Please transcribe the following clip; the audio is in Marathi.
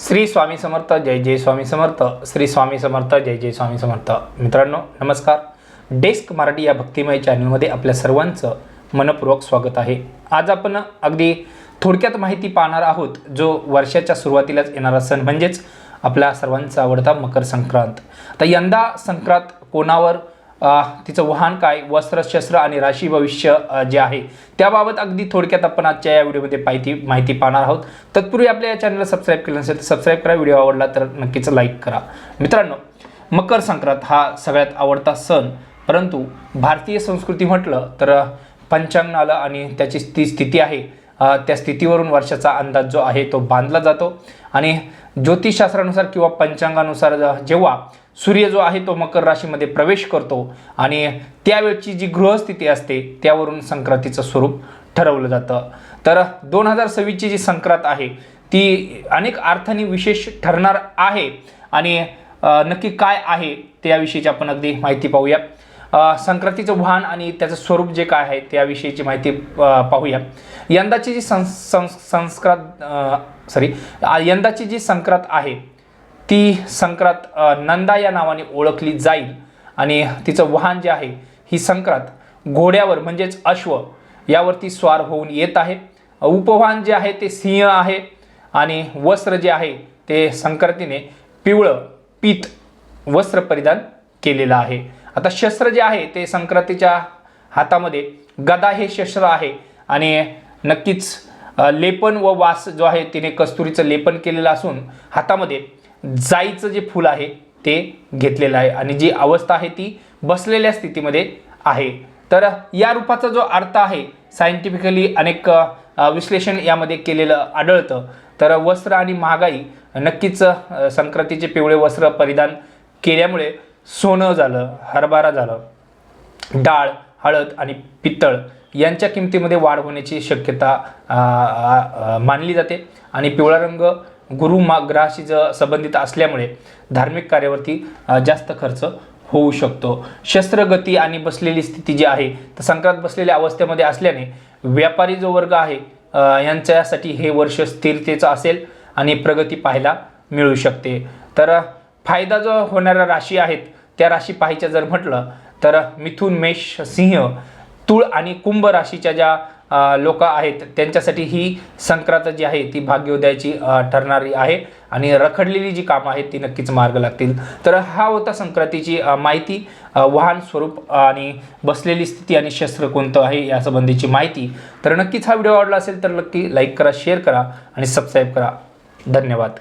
श्री स्वामी समर्थ, जय जय स्वामी समर्थ, श्री स्वामी समर्थ, जय जय स्वामी समर्थ. मित्रांनो नमस्कार. डेस्क मराठी या भक्तिमय चॅनलमध्ये आपल्या सर्वांचं मनपूर्वक स्वागत आहे. आज आपण अगदी थोडक्यात माहिती पाहणार आहोत जो वर्षाच्या सुरुवातीलाच येणारा सण म्हणजेच आपल्या सर्वांचा आवडता मकर संक्रांत. तर यंदा संक्रांत कोणावर, तिचं वाहन काय, वस्त्र शस्त्र आणि राशी भविष्य जे आहे त्याबाबत अगदी थोडक्यात आपण आजच्या या व्हिडिओमध्ये माहिती पाहणार आहोत. तत्पूर्वी आपल्या या चॅनलला सबस्क्राईब केलं नसेल तर सबस्क्राईब करा. व्हिडिओ आवडला तर नक्कीच लाईक करा. मित्रांनो, मकर संक्रांत हा सगळ्यात आवडता सण, परंतु भारतीय संस्कृती म्हटलं तर पंचांग आलं आणि त्याची ती स्थिती आहे, त्या स्थितीवरून वर्षाचा अंदाज जो आहे तो बांधला जातो. आणि ज्योतिषशास्त्रानुसार किंवा पंचांगानुसार जेव्हा सूर्य जो आहे तो मकर राशीमध्ये प्रवेश करतो आणि त्यावेळची जी ग्रहस्थिती असते त्यावरून संक्रांतीचं स्वरूप ठरवलं जातं. तर 2026ची जी संक्रांत आहे ती अनेक अर्थाने विशेष ठरणार आहे आणि नक्की काय आहे त्याविषयीची आपण अगदी माहिती पाहूया. संक्रांतीचं वाहन आणि त्याचं स्वरूप जे काय आहे त्याविषयीची माहिती पाहूया. यंदाची जी यंदाची जी संक्रांत आहे ती संक्रांत नंदा या नावाने ओळखली जाईल आणि तिचं वाहन जे आहे ही संक्रांत घोड्यावर म्हणजेच अश्व यावरती स्वार होऊन येत आहे. उपवाहन जे आहे ते सिंह आहे आणि वस्त्र जे आहे ते संक्रांतीने पिवळं पीत वस्त्र परिधान केलेलं आहे. आता शस्त्र जे आहे ते संक्रांतीच्या हातामध्ये गदा हे शस्त्र आहे आणि नक्कीच लेपन व वास जो आहे तिने कस्तुरीचं लेपन केलेलं असून हातामध्ये जाईचं जे फूल आहे ते घेतलेलं आहे आणि जी अवस्था आहे ती बसलेल्या स्थितीमध्ये आहे. तर या रूपाचा जो अर्थ आहे सायंटिफिकली अनेक विश्लेषण यामध्ये केलेलं आढळतं. तर वस्त्र आणि महागाई, नक्कीच संक्रांतीचे पिवळे वस्त्र परिधान केल्यामुळे सोनं झालं, हरभरा झालं, डाळ, हळद आणि पित्तळ यांच्या किमतीमध्ये वाढ होण्याची शक्यता मानली जाते. आणि पिवळा रंग गुरु ग्रहाशी संबंधित असल्यामुळे धार्मिक कार्यावरती जास्त खर्च होऊ शकतो. शस्त्रगती आणि बसलेली स्थिती जी आहे तर संक्रांत बसलेल्या अवस्थेमध्ये असल्याने व्यापारी जो वर्ग आहे यांच्यासाठी हे वर्ष स्थिरतेचं असेल आणि प्रगती पाहायला मिळू शकते. तर फायदा जो होणाऱ्या राशी आहेत त्या राशी पाहायच्या जर म्हटलं तर मिथुन, मेष, सिंह, तुळ आणि कुंभ राशीच्या ज्या लोक आहेत त्यांच्यासाठी ही संक्रांत जी आहे ती भाग्योदयाची ठरणारी आहे आणि रखडलेली जी कामं आहेत ती नक्कीच मार्ग लागतील. तर हा होता संक्रांतीची माहिती, वाहन, स्वरूप आणि बसलेली स्थिती आणि शस्त्र कोणतं आहे या संबंधीची माहिती. तर नक्कीच हा व्हिडिओ आवडला असेल तर नक्की लाईक करा, शेअर करा आणि सबस्क्राईब करा. धन्यवाद.